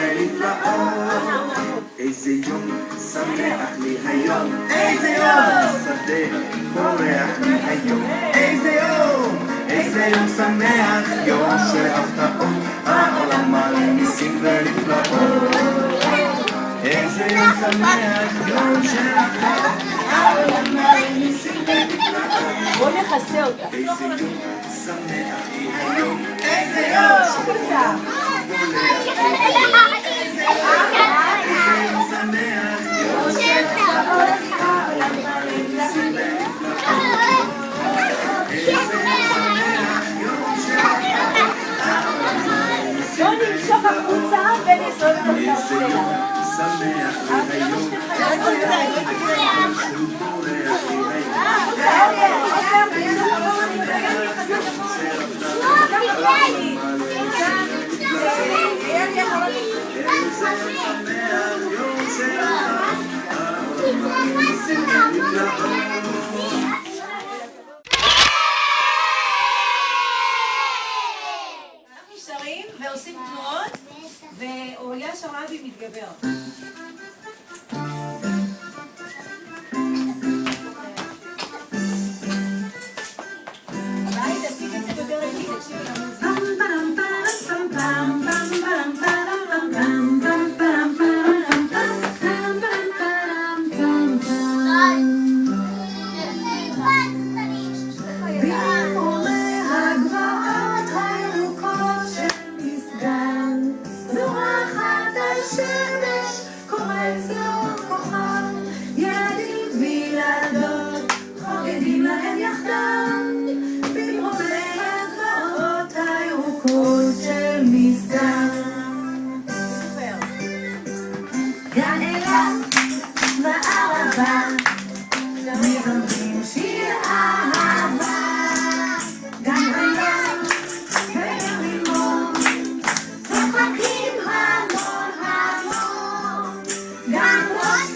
ונפלאות. איזה יום שמח לי היום, איזה יום שדה פורח לי היום, איזה יום שמח, יום של הפתעות, העולם מלא ניסים ונפלאות. איזה יום שמח, יום של הפתעות, העולם מלא ניסים ונפלאות. בוא נכסה אותה. איזה יום שמח לי היום, איזה יום שמח, בוא נמשוך החוצה ונסעוד את הקרסלה. אנחנו שרים ועושים תנועות, ואוריה שרבי מתגבר. ביי, תשיג את זה יותר איתי, תקשיבי למוזיקה.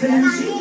Benji